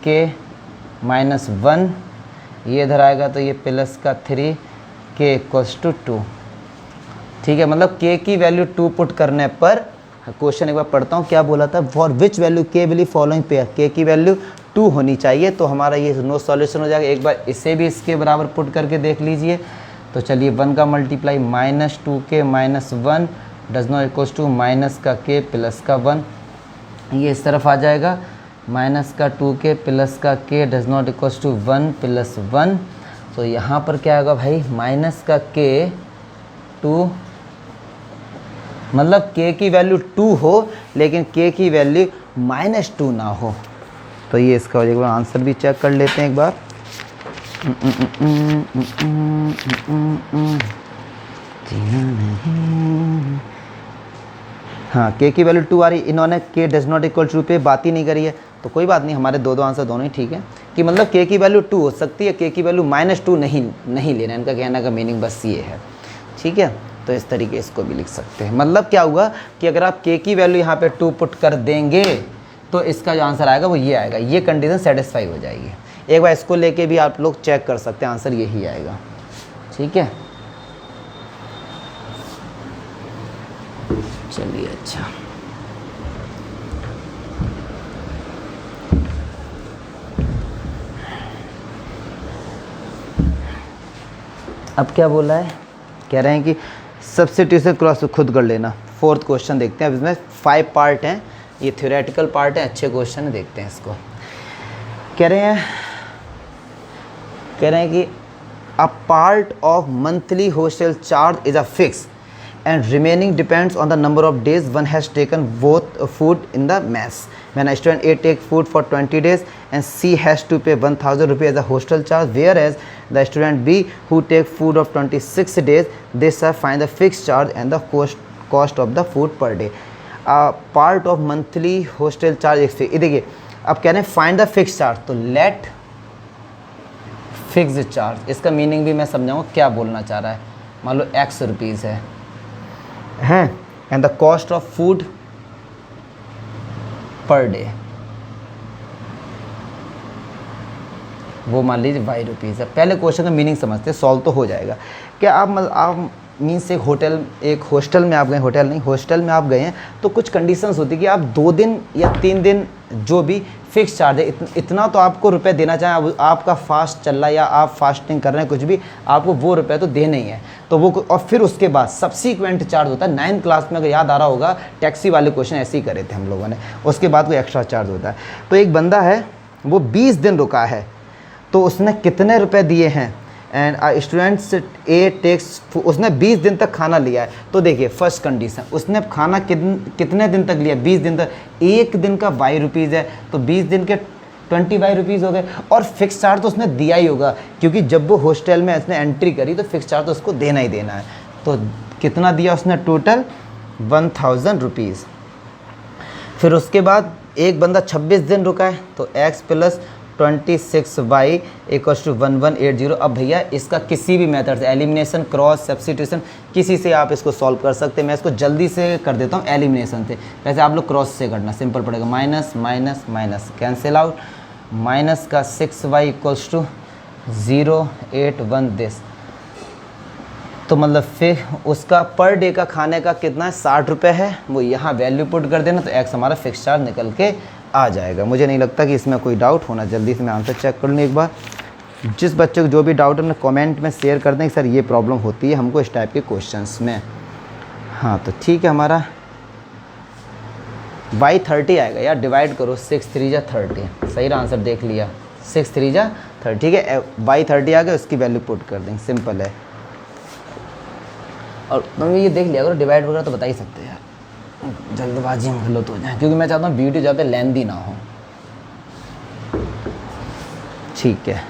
के माइनस 1, ये इधर आएगा तो ये प्लस का 3 के इक्वल्स टू 2। ठीक है, मतलब के की वैल्यू 2 पुट करने पर, क्वेश्चन एक बार पढ़ता हूँ क्या बोला था, फॉर विच वैल्यू के विल फॉलोइंग पेयर, के की वैल्यू 2 होनी चाहिए, तो हमारा ये नो सॉल्यूशन हो जाएगा। एक बार इसे भी इसके बराबर पुट करके देख लीजिए। तो चलिए 1 का multiply minus 2 k minus 1 does not equals to minus का के प्लस का 1, ये इस तरफ आ जाएगा। माइनस का 2 के प्लस का k does not equals to 1 plus 1, तो यहाँ पर क्या होगा भाई, माइनस का के 2, मतलब के की वैल्यू 2 हो लेकिन के की वैल्यू -2 ना हो। तो ये इसका एक बार आंसर भी चेक कर लेते हैं एक बार। हाँ, के की वैल्यू 2 आ रही, इन्होंने के डज नॉट इक्वल टू पे बात ही नहीं करी है, तो कोई बात नहीं, हमारे दो आंसर दोनों ही ठीक है। कि मतलब के की वैल्यू 2 हो सकती है, के की वैल्यू -2 नहीं लेना, इनका कहने का मीनिंग बस ये है। ठीक है, तो इस तरीके इसको भी लिख सकते हैं। मतलब क्या हुआ कि अगर आप के की वैल्यू यहाँ पे 2 पुट कर देंगे तो इसका जो आंसर आएगा वो ये आएगा, ये कंडीशन सेटिस्फाई हो जाएगी। एक बार इसको लेके भी आप लोग चेक कर सकते हैं, आंसर यही आएगा। ठीक है, चलिए अच्छा, अब क्या बोला है, कह रहे हैं कि सब्स्टिट्यूशन क्रॉस खुद कर लेना। 4th क्वेश्चन देखते हैं। अब इसमें 5 पार्ट हैं, ये थ्योरेटिकल पार्ट है, अच्छे क्वेश्चन है, देखते हैं इसको। कह रहे हैं कि a part of monthly hostel charge is a fix and remaining depends on the number of days one has taken both food in the mess. When a student A take food for 20 days and C has to pay 1000 rupees as a hostel charge, whereas the student B who take food of 26 days, they shall find the fixed charge and the cost of the food per day. Part of monthly hostel charge is fixed. देखिए अब कह रहे हैं find the fixed charge, तो let fixed charge, इसका meaning भी मैं समझाऊंगा क्या बोलना चाह रहा है। मान लो x रुपीज़ है हैं, and the cost of food per day वो मान लीजिए y रुपीज़ है। पहले क्वेश्चन का मीनिंग समझते, सॉल्व तो हो जाएगा। क्या आप मीन्स एक हॉस्टल में आप गए, हॉस्टल में आप गए हैं तो कुछ कंडीशंस होती है कि आप 2 दिन या 3 दिन जो भी फिक्स चार्ज है इतना तो आपको रुपए देना चाहें, आपका फास्ट चल रहा है या आप फास्टिंग कर रहे हैं, कुछ भी आपको वो रुपए तो देने ही है। तो वो, और फिर उसके बाद सब्सीक्वेंट चार्ज होता है। 9th क्लास में अगर याद आ रहा होगा, टैक्सी वाले क्वेश्चन ऐसे ही करे थे हम लोगों ने, उसके बाद कोई एक्स्ट्रा चार्ज होता है। तो एक बंदा है वो 20 दिन रुका है, तो उसने कितने रुपए दिए हैं, एंड स्टूडेंट्स ए टेक्स, उसने 20 दिन तक खाना लिया है। तो देखिए फर्स्ट कंडीशन, उसने खाना कितने दिन तक लिया, 20 दिन तक, एक दिन का y रुपीज़ है, तो 20 दिन के 20 रुपीज़ हो गए। और फिक्स चार्ज तो उसने दिया ही होगा, क्योंकि जब वो हॉस्टल में उसने एंट्री करी तो फिक्स चार्ज तो उसको देना ही देना है। तो कितना दिया उसने, टोटल 1000 रुपीज़। फिर उसके बाद एक बंदा 26 दिन रुका है, तो x plus 26y equals to 1180। अब भैया इसका किसी भी मेथड से, एलिमिनेशन, क्रॉस, सब्स्टिट्यूशन, किसी से आप इसको सॉल्व कर सकते हैं। मैं इसको जल्दी से कर देता हूँ एलिमिनेशन से, वैसे आप लोग क्रॉस से करना, सिंपल पड़ेगा। Minus minus minus cancel out, minus का 6y इक्वल्स टू 081 दिस। तो मतलब फिर उसका पर डे का खाने का कितना है, 60 रुपये है, वो यहाँ वैल्यू पुट कर देना, तो x हमारा फिक्स चार्ज निकल के आ जाएगा। मुझे नहीं लगता कि इसमें कोई डाउट होना। जल्दी से मैं आंसर चेक कर लूँ एक बार। जिस बच्चे को जो भी डाउट है अपने कमेंट में शेयर कर दें कि सर ये प्रॉब्लम होती है हमको इस टाइप के क्वेश्चंस में। हाँ तो ठीक है, हमारा y 30 आएगा यार, डिवाइड करो 6 3 जा 30, सही आंसर देख लिया, 6 3 जा 30। ठीक है, y 30 आ गया, उसकी वैल्यू पुट कर देंगे, सिंपल है। और मम्मी ये देख लिया करो, डिवाइड वगैरह तो बता ही सकते हैं यार, जल्दबाजी में गलत हो जाए, क्योंकि मैं चाहता हूँ वीडियो ज़्यादा लेंथी ना हो। ठीक है,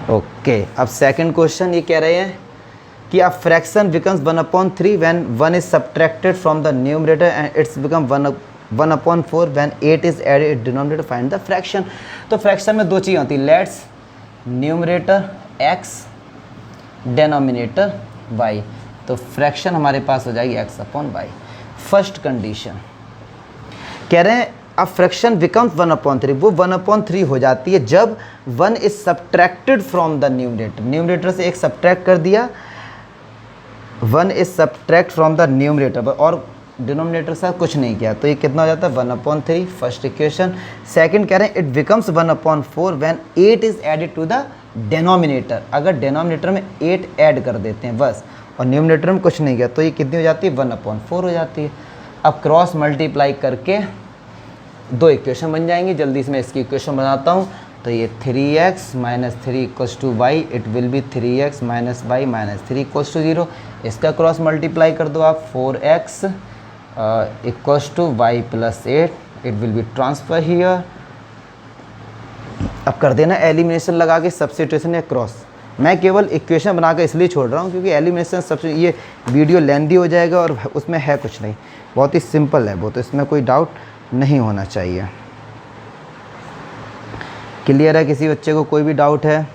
ओके। अब सेकंड क्वेश्चन ये कह रहे हैं कि a fraction becomes 1/3 when 1 is subtracted from the numerator and its become 1/4 when 8 is added denominator, find the fraction. तो फ्रैक्शन में 2 चीज़ें होती है, let's numerator x, denominator y। तो फ्रैक्शन हमारे पास हो जाएगी x/y। फर्स्ट कंडीशन कह रहे हैं अब फ्रैक्शन बिकम्स 1/3, वो 1/3 हो जाती है जब 1 is subtracted from the numerator, numerator से एक सब्ट्रैक्ट कर दिया, 1 is subtract from the numerator और डिनोमिनेटर से कुछ नहीं किया, तो ये कितना हो जाता है 1/3, फर्स्ट इक्वेशन। सेकंड कह रहे हैं it becomes 1/4 when 8 is added to the denominator, अगर डिनोमिनेटर में 8 ऐड कर देते हैं बस और न्यूमरेटर में कुछ नहीं किया, तो ये कितनी हो जाती है 1/4 हो जाती है। अब क्रॉस मल्टीप्लाई करके दो इक्वेशन बन जाएंगी, जल्दी से मैं इसकी इक्वेशन बनाता हूँ। तो ये 3x minus 3 equals to y, it will be 3x minus y minus 3 equals to 0। इसका क्रॉस मल्टीप्लाई कर दो आप, 4x equals to y plus 8, it will be transfer here. अब कर देना एलिमिनेशन लगा के सब्स्टिट्यूशन या क्रॉस। मैं केवल इक्वेशन बना कर इसलिए छोड़ रहा हूँ क्योंकि एलिमिनेशन सबसे ये वीडियो लेंदी हो जाएगा और उसमें है कुछ नहीं, बहुत ही सिंपल है वो, तो इसमें कोई डाउट नहीं होना चाहिए। क्लियर है? किसी बच्चे को कोई भी डाउट है?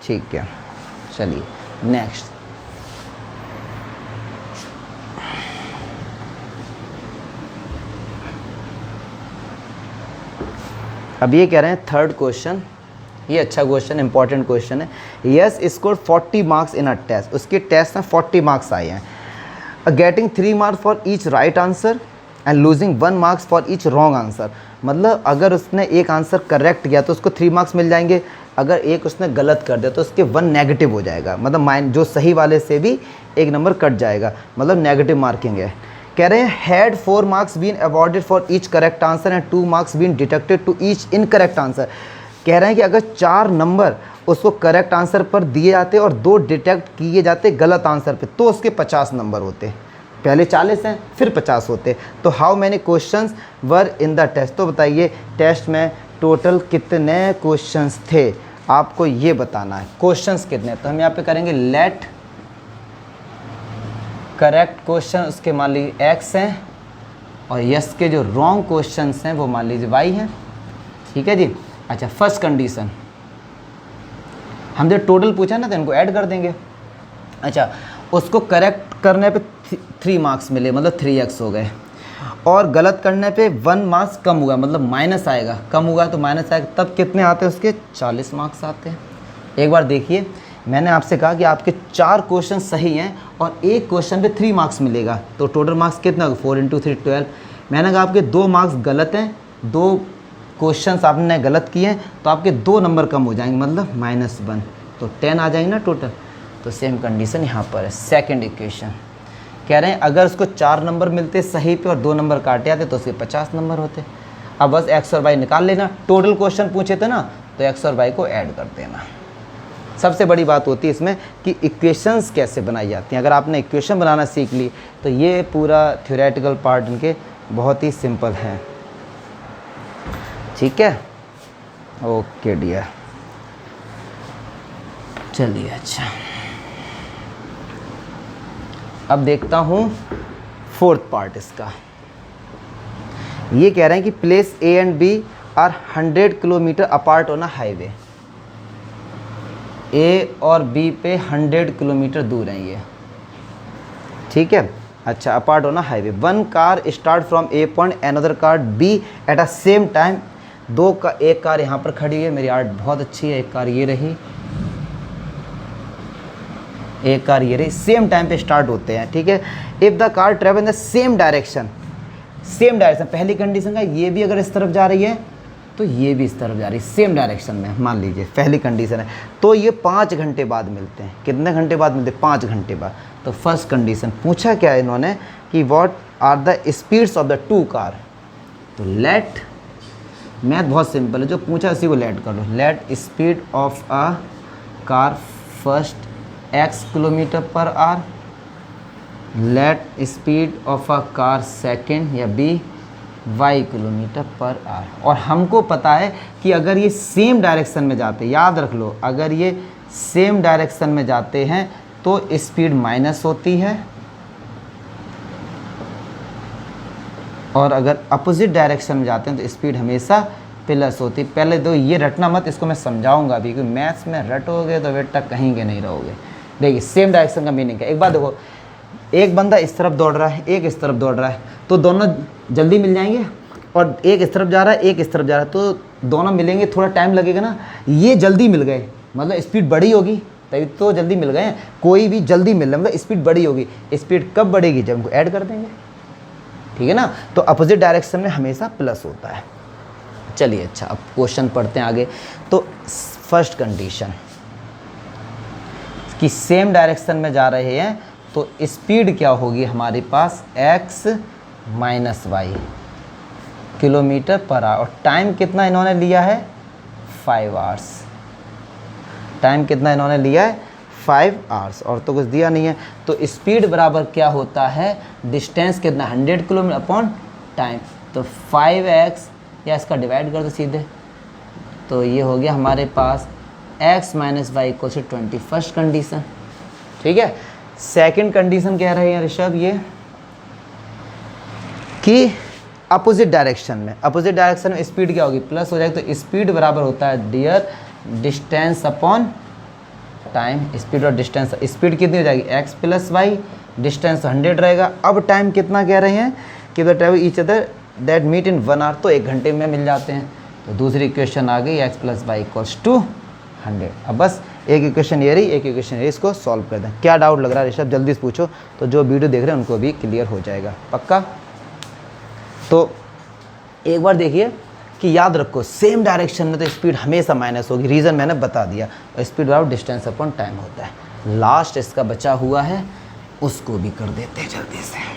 ठीक है, चलिए नेक्स्ट। अब ये कह रहे हैं थर्ड क्वेश्चन, ये अच्छा क्वेश्चन, इंपॉर्टेंट क्वेश्चन है। Yash score 40 marks in a test, उसके टेस्ट में 40 मार्क्स आए हैं। Getting 3 marks for each right answer and losing 1 marks for each wrong answer. मतलब अगर उसने एक आंसर करेक्ट किया तो उसको 3 मार्क्स मिल जाएंगे, अगर एक उसने गलत कर दिया तो उसके 1 नेगेटिव हो जाएगा, मतलब जो सही वाले से भी एक नंबर कट जाएगा, मतलब नेगेटिव मार्किंग है। कह रहे हैं had 4 marks been awarded for each correct answer and 2 marks been deducted to each incorrect answer. कह रहे हैं कि अगर 4 नंबर उसको करेक्ट आंसर पर दिए जाते और 2 डिटेक्ट किए जाते गलत आंसर पे, तो उसके 50 नंबर होते। पहले 40 हैं फिर 50 होते। तो how many questions were in the test, तो बताइए टेस्ट में टोटल कितने क्वेश्चंस थे, आपको ये बताना है क्वेश्चंस कितने। तो हम यहाँ पे करेंगे लेट करेक्ट क्वेश्चन, उसके मान लीजिए x हैं और यस के जो रॉन्ग क्वेश्चंस हैं वो मान लीजिए y हैं। ठीक है जी। अच्छा, फर्स्ट कंडीशन हम जब टोटल पूछा ना तो इनको ऐड कर देंगे। अच्छा, उसको करेक्ट करने पे 3 मार्क्स मिले, मतलब 3x हो गए, और गलत करने पे 1 मार्क्स कम हुआ, मतलब माइनस आएगा, कम हुआ तो माइनस आएगा, तब कितने आते हैं उसके 40 मार्क्स आते हैं। एक बार देखिए, मैंने आपसे कहा कि आपके 4 क्वेश्चन सही हैं और एक क्वेश्चन पे 3 मार्क्स मिलेगा, तो टोटल मार्क्स कितना होगा 4 × 3 12। मैंने कहा आपके 2 मार्क्स गलत हैं, 2 क्वेश्चंस आपने गलत किए हैं, तो आपके 2 नंबर कम हो जाएंगे, मतलब -1, तो 10 आ जाएंगे ना टोटल। तो सेम कंडीशन यहाँ पर है। सेकंड इक्वेशन कह रहे हैं अगर उसको 4 नंबर मिलते सही पे और 2 नंबर काटे आते तो उसके 50 नंबर होते। अब बस x और y निकाल लेना, टोटल क्वेश्चन पूछे थे ना, तो x और y को ऐड कर देना। सबसे बड़ी बात होती है इसमें कि इक्वेशंस कैसे बनाई जाती हैं। अगर आपने इक्वेशन बनाना सीख ली तो ये पूरा थ्योरेटिकल पार्ट इनके बहुत ही सिंपल है। ठीक है, ओके डियर, चलिए। अच्छा, अब देखता हूँ फोर्थ पार्ट इसका। ये कह रहे हैं कि place A and B are 100 kilometre apart on a highway. A और बी पे 100 किलोमीटर दूर हैं ये, ठीक है। अच्छा, apart on a highway, 1 car start from A point, another car B at a same time. एक कार यहाँ पर खड़ी है, मेरी आर्ट बहुत अच्छी है, एक कार ये रही, एक कार ये रही, सेम टाइम पे स्टार्ट होते हैं। ठीक है, if the car travel in the same direction, same direction, पहली कंडीशन का ये भी अगर इस तरफ जा रही है तो ये भी इस तरफ जा रही है, सेम डायरेक्शन में, मान लीजिए पहली कंडीशन है, तो ये 5 घंटे बाद मिलते हैं। कितने घंटे बाद मिलते हैं? 5 घंटे बाद। तो फर्स्ट कंडीशन पूछा क्या है इन्होंने कि what are the speeds of the 2 car. तो लेट, मैथ बहुत सिंपल है, जो पूछा उसी को लेट कर लो। Let speed of a car first x kilometre per hour, let speed of a car second या b y kilometre per hour. और हमको पता है कि अगर ये सेम डायरेक्शन में जाते, याद रख लो, अगर ये सेम डायरेक्शन में जाते हैं तो स्पीड माइनस होती है, और अगर अपोजिट डायरेक्शन में जाते हैं तो स्पीड हमेशा प्लस होती है। पहले तो ये रटना मत, इसको मैं समझाऊंगा अभी, क्योंकि मैथ्स में रटोगे तो बेटा कहीं के नहीं रहोगे। देखिए, सेम डायरेक्शन का मीनिंग है, एक बात देखो, एक बंदा इस तरफ दौड़ रहा है, एक इस तरफ दौड़ रहा है, तो दोनों जल्दी मिल जाएंगे? और एक इस तरफ जा रहा है, एक इस तरफ जा रहा है, तो दोनों मिलेंगे, थोड़ा टाइम लगेगा ना। ये जल्दी मिल गए, मतलब स्पीड बड़ी होगी तभी तो जल्दी मिल गए हैं। कोई भी जल्दी मिल रहा है मतलब स्पीड बड़ी होगी। स्पीड कब बढ़ेगी? जब उनको ऐड कर देंगे, ठीक है ना। तो अपोजिट डायरेक्शन में हमेशा प्लस होता है। चलिए अच्छा, अब क्वेश्चन पढ़ते हैं आगे। तो फर्स्ट कंडीशन कि सेम डायरेक्शन में जा रहे हैं तो स्पीड क्या होगी हमारे पास? x minus y kilometre per hour. और टाइम कितना इन्होंने लिया है? 5 आवर्स। टाइम कितना इन्होंने लिया है? 5 आवर्स, और तो कुछ दिया नहीं है। तो स्पीड बराबर क्या होता है? डिस्टेंस कितना? 100 किलोमीटर अपॉन टाइम। तो 5x, या इसका डिवाइड कर दो सीधे, तो ये हो गया हमारे पास x minus y equal to 20। First condition, ठीक है। सेकंड कंडीशन कह रहे हैं ऋषभ ये कि अपोजिट डायरेक्शन में स्पीड क्या होगी? प्लस हो जाएगी। तो स्पीड बराबर होता है dear distance upon time. Speed और डिस्टेंस, स्पीड कितनी हो जाएगी? x प्लस वाई, डिस्टेंस 100 रहेगा। अब टाइम कितना कह रहे हैं कि the travel each other that meet in 1 hour, तो 1 घंटे में मिल जाते हैं। तो दूसरी इक्वेशन आ गई x plus y equals to 100। अब बस एक इक्वेशन ये रही, एक इक्वेशन ये, इसको सॉल्व कर दें। क्या डाउट लग रहा है ऋषभ? जल्दी से पूछो, तो जो वीडियो देख रहे हैं उनको भी क्लियर हो जाएगा। पक्का? तो एक बार देखिए कि याद रखो सेम डायरेक्शन में तो स्पीड हमेशा माइनस होगी। रीज़न मैंने बता दिया। और स्पीड बराबर डिस्टेंस अपॉन टाइम होता है। लास्ट इसका बचा हुआ है, उसको भी कर देते हैं जल्दी से।